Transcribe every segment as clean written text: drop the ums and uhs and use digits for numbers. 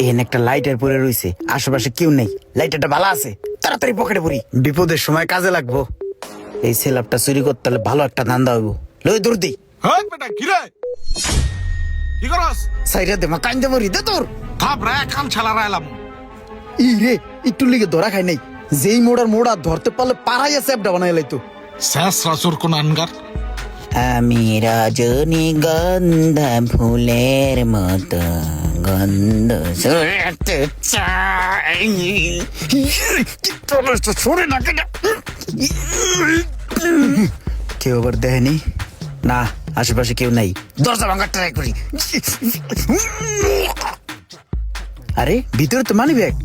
এখানে একটা লাইটার পরে রয়েছে, আশেপাশে কেউ নেই, লাইটারটা ভালো আছে, তাড়াতাড়ি পকেটে পড়ি, বিপদের সময় কাজে লাগবো। এই সেলাপটা চুরি করতে হলে ভালো একটা ধান্দা হইব। লই দূর দি। হ্যাঁ বেটা কি রে, কি করস? সাইরা দে মা, কান্দে মরি দে তোর। থাপ রে, কাম ছাড়া এলাম। ই রে, একটু লিগে ধরা খাই নাই, যেই মোড়া ধরতে পারলে পাড়াই আছে একটা বানাই লাইতো। শেষ রাসুর কোন আনগার? আমি রজনীগন্ধা ফুলের মতো গন্ধ ছড়াতে চাই। ছড়ে না কেন? কেউ আবার দেখেনি না, আশেপাশে কেউ নাই, দরজা ভাঙার ট্রাই করি। আরে ভিতরে তো মানি ব্যাগ।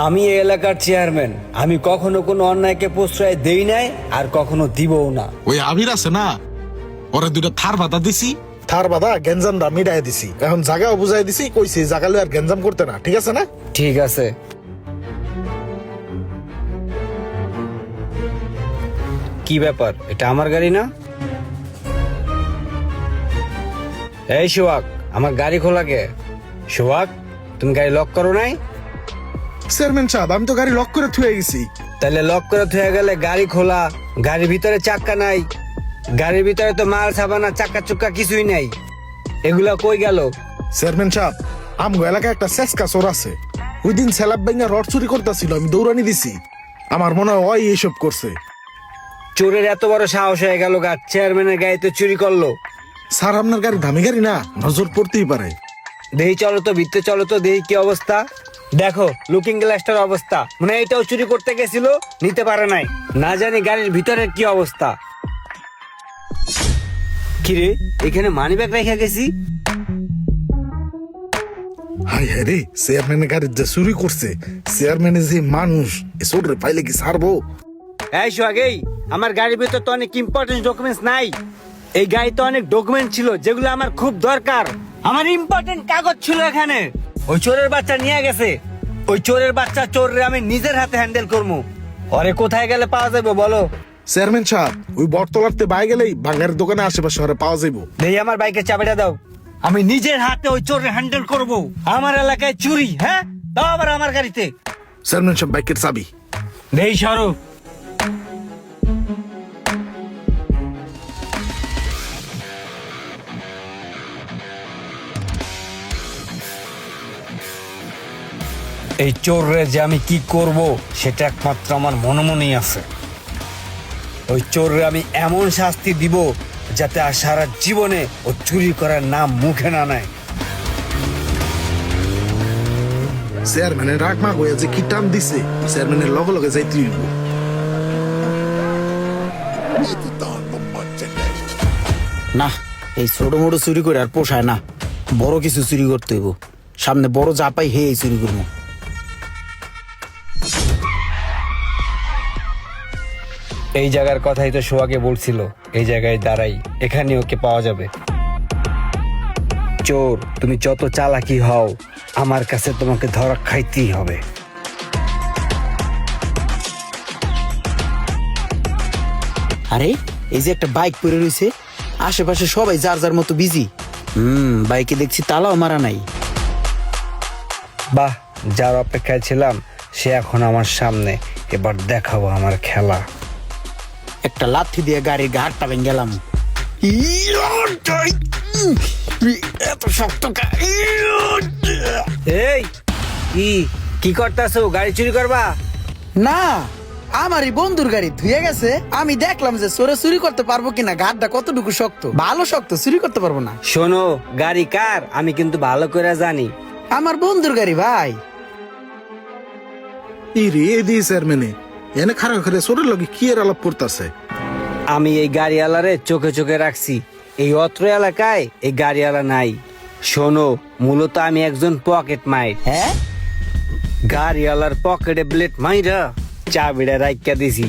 আমি এই এলাকার চেয়ারম্যান। আমি কখনো কোনো অন্যায়কে প্রশ্রয় দেই নাই, আর কখনো দিবও না। ওই আবির আছে না, ওরে দুইটা থার বাতা দিছি। থার বাদা গেঞ্জামটা মিটাই দিছি, এখন জায়গাও বুঝাই দিছি, কইছি জায়গা লই আর গেঞ্জাম করতে না, ঠিক আছে না? ঠিক আছে। কি ব্যাপার, এটা আমার গাড়ি না? এই সোহাগ, আমার গাড়ি খোলা কে? সোহাগ, তুমি গাড়ি লক করো নাই? চেয়ারম্যান সাহেব, আমি তো গাড়ি লক করে থুয়ে গেছি। তাহলে লক করে থয়ে গেলে গাড়ি খোলা, গাড়ির ভিতরে চাক্কা নাই, গাড়ির ভিতরে তো মাল সাবানা চাক্কা চুক্কা কিছুই নাই, এগুলা কই গেল? চেয়ারম্যান সাহেব, আমগো এলাকায় একটা শেষকা চোর আছে, ওই দিন সেলাব ভাইঙ্গা রড চুরি করতেছিল, আমি দৌড়ানি দিছি, আমার মনে হয় ওই এইসব করছে। চোরের এত বড় সাহস হয়ে গেল গা, চেয়ারম্যানের গাড়িতে চুরি করলো। স্যার, আপনার গাড়ি দামি গাড়ি না, নজর পড়তেই পারে। দেহি চলো তো, ভিতরে চলো তো, দেহি কি অবস্থা। দেখো লুকিং গ্লাসটার অবস্থা, মানে এটাও চুরি করতে গেছিল, নিতে পারে নাই, না জানি গাড়ির ভিতরের কি অবস্থা। কিরে, এখানে মানি ব্যাগ রেখে গেছি। হাই হাই রে, চেয়ারম্যানের গাড়ি যে চুরি করছে, চেয়ারম্যানের যে মানুষ, এ চোরে পাইলে কি ছাড়বো? এই সোহাগেই, আমার গাড়ির ভিতর তো অনেক ইম্পর্টেন্ট ডকুমেন্টস নাই। এই গাড়িতে অনেক ডকুমেন্ট ছিল যেগুলো আমার খুব দরকার, আমার ইম্পর্টেন্ট কাগজ ছিল এখানে। ওই চোরের বাচ্চা নিয়ে গেছে, ওই চোরের বাচ্চা চোররে আমি নিজের হাতে হ্যান্ডেল করবো। ওরে কোথায় গেলে পাওয়া যাবে বলো? চেয়ারম্যান সাহেব, ওই বটতলাতে বাই গেলেই ভাঙ্গারের দোকানে আশেপাশে শহরে পাওয়া যাইব। দেই আমার বাইকের চাবিটা দাও, আমি নিজের হাতে ওই চোররে হ্যান্ডেল করব। আমার এলাকায় চুরি, হ্যাঁ দাও আবার আমার গাড়িতে। চেয়ারম্যান সাহেব, বাইকের চাবি দেই সরো। এই চোররে যে আমি কি করব সেটা একমাত্র আমার মনে মনেই আছে। ওই চোররে আমি এমন শাস্তি দিব যাতে আর সারা জীবনে ও চুরি করার নাম মুখে না নেয়। চেয়ারম্যানের রাগ মাগ হয়ে যে কি টান দিছে, চেয়ারম্যানের লগে লগে যাইতে হইব। না, এই ছোট মোটো চুরি করে আর পোষায় না, বড় কিছু চুরি করতে হইব। সামনে বড় যা পাই হে এই চুরি করবো। এই জায়গার কথাই তো সোহাগে বলছিল, এই জায়গায় দাঁড়াই, এখানে ওকে পাওয়া যাবে। চোর, তুমি যত চালাকি হও, আমার কাছে তোমাকে ধরা খাইতেই হবে। আরে এই যে একটা বাইক পড়ে রয়েছে, আশেপাশে সবাই যার যার মতো বিজি। বাইকে দেখছি তালাও মারা নাই। বাহ, যার অপেক্ষায় ছিলাম সে এখন আমার সামনে, এবার দেখাবো আমার খেলা। একটা লাথি দিয়ে গাড়ির ঘাটটা ভেঙে গেলাম। এত শক্ত এই কি কি করতেছো? গাড়ি চুরি করবা? না, আমারই বন্ধুর গাড়ি ধুয়ে গেছে, আমি দেখলাম যে চোরে চুরি করতে পারবো কিনা, ঘাটটা কতটুকু শক্ত, ভালো শক্ত, চুরি করতে পারবো না। শোনো, গাড়ি কার আমি কিন্তু ভালো করে জানি। আমার বন্ধুর গাড়ি ভাই। ইরে এদি চেয়ারম্যানে এনে খারাপ করে চোরের লগে কি এর আলাপ করতেছে? আমি এই গাড়িওয়ালারে চোখে চোখে রাখছি, এই অত্র এলাকায় এই গাড়িওয়ালা নাই। শোনো, মূলত আমি একজন পকেট মাইট। হ্যাঁ, গাড়িওয়ালার পকেটে ব্লেড মাইরা চাবিটা রাইকা দিছি।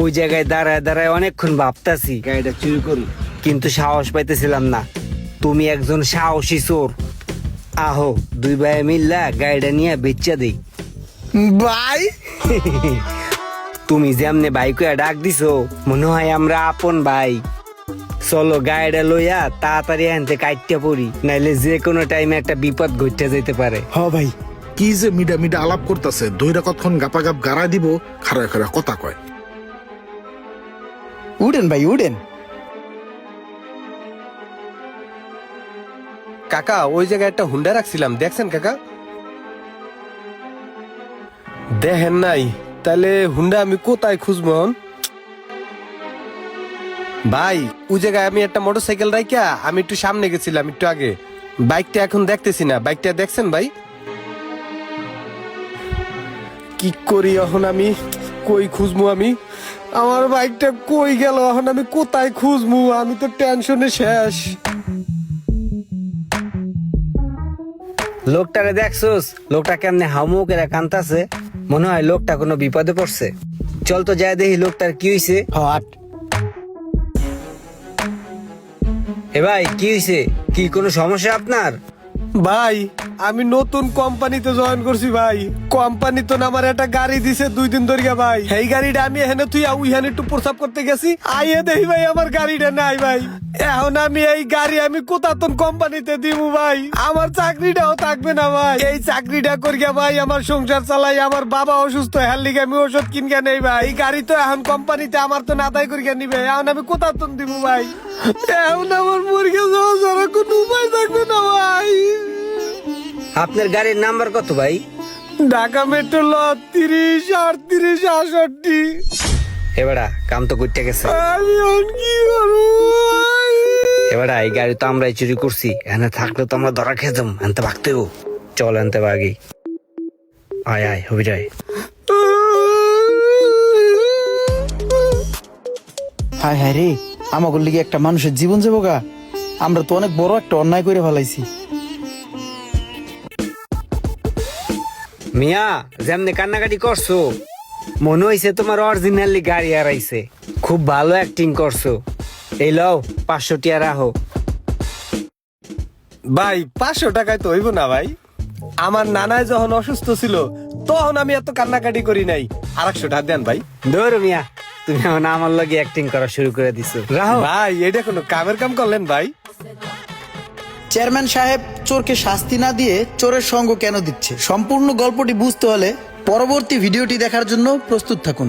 ওই জায়গায় দাঁড়ায় দাঁড়ায় অনেকক্ষণ ভাবতাছি গাড়িটা চুরি করি, কিন্তু সাহস পাইতেছিলাম না। তুমি একজন সাহসী চোর, আহো দুই ভাই মিল্লা গাড়িটা নিয়ে বেচা দেই। ভাই তুমি যেমনে বাইকে ডাক দিছো, মনে হয় আমরা আপন ভাই। চলো গাড়িটা লইয়া তাড়াতাড়ি আনতে কাটতে পড়ি, নাইলে যে কোনো টাইমে একটা বিপদ ঘটতে যেতে পারে। হ ভাই, কি যে মিডা মিডা আলাপ করতেছে, দইরা কতক্ষণ গাপাগাপ গাড়া দিব, খারা খারা কথা কয়। উড়েন ভাই উড়েন। কাকা ওই জায়গায় একটা হুন্ডা রাখছিলাম, দেখছেন কাকা? দেখেন নাই? তাহলে হুন্ডা আমি কোথায় খুঁজবো এখন? ভাই ওই জায়গায় আমি একটা মোটরসাইকেল রাইকা আমি একটু সামনে গেছিলাম একটু আগে, বাইকটা এখন দেখতেছি না। বাইকটা দেখছেন ভাই? কি করি এখন আমি? কই খুঁজবো আমি? আমার বাইকটা কই গেল এখন? আমি কোথায় খুঁজবো? আমি তো টেনশনে শেষ। লোকটারে দেখছোস? লোকটা কেমনে হামু করে কান্তাছে, মনে হয় লোকটা কোনো বিপদে পড়ছে। চল তো যাই দেখি লোকটার কি হইছে। হট এ ভাই কি হইছে? কি কোনো সমস্যা আপনার? ভাই আমি নতুন কোম্পানিতে জয়েন করছি ভাই। কোম্পানি তো আমার একটা গাড়ি দিছে 2 দিন ধরে ভাই। এই গাড়িটা আমি এখানে তুই ওইখানে একটু প্রসাব করতে গেছি, আইয়ে দেখি ভাই আমার গাড়িটা নাই ভাই। এখন আমি এই গাড়ি আমি কোথাতন কোম্পানিতে দিব ভাই? আমার চাকরিটাও থাকবে না ভাই। এই চাকরিটা করিয়া ভাই আমার সংসার চালাই, আমার বাবা অসুস্থ, হ্যার লিগে আমি ওষুধ কিনকে নেই ভাই। এই গাড়ি তো এখন কোম্পানিতে আমার তো নাদাই করিয়া নিবে, এখন আমি কোথাতন দিব ভাই? এখন আমার মুরগি যাওয়া ছাড়া কোনো উপায় থাকবে না ভাই। আপনার গাড়ির নাম্বার কত ভাই? ঢাকা মেট্রো ল 30 38 68। এবারা কাম তো করতে গেছে। আমি এখন কি করবো ভাই? এবারা এই গাড়ি তো আমরাই চুরি করছি, এখানে থাকলে তো আমরা ধরা খেতাম। আনতে ভাগতেও চল, আনতে ভাগি। আয় আয় হবি যায়। হায় হায় রে, আমাকে লিগে একটা মানুষের জীবন যাবো গা। আমরা তো অনেক বড় একটা অন্যায় করে ফেলাইছি। মিয়া যেমনি কান্নাকাটি করছো, মনে হইছে তোমার অরিজিনালি গাড়ি হারাইছে। খুব ভালো অ্যাক্টিং করছো। এই লও 500 টিয়া রাখো। ভাই 500 টাকায় তো হইব না ভাই। আমার নানায় যখন অসুস্থ ছিল তখন আমি এত কান্নাকাটি করি নাই। 800 টাকা দেন ভাই। ধরো মিয়া, তুমি এখন আমার লগে অ্যাক্টিং করা শুরু করে দিছো। রাখো। ভাই এটা কোনো কামের কাম করলেন ভাই? চেয়ারম্যান সাহেব চোরকে শাস্তি না দিয়ে চোরের সঙ্গ কেন দিচ্ছে? সম্পূর্ণ গল্পটি বুঝতে হলে পরবর্তী ভিডিওটি দেখার জন্য প্রস্তুত থাকুন।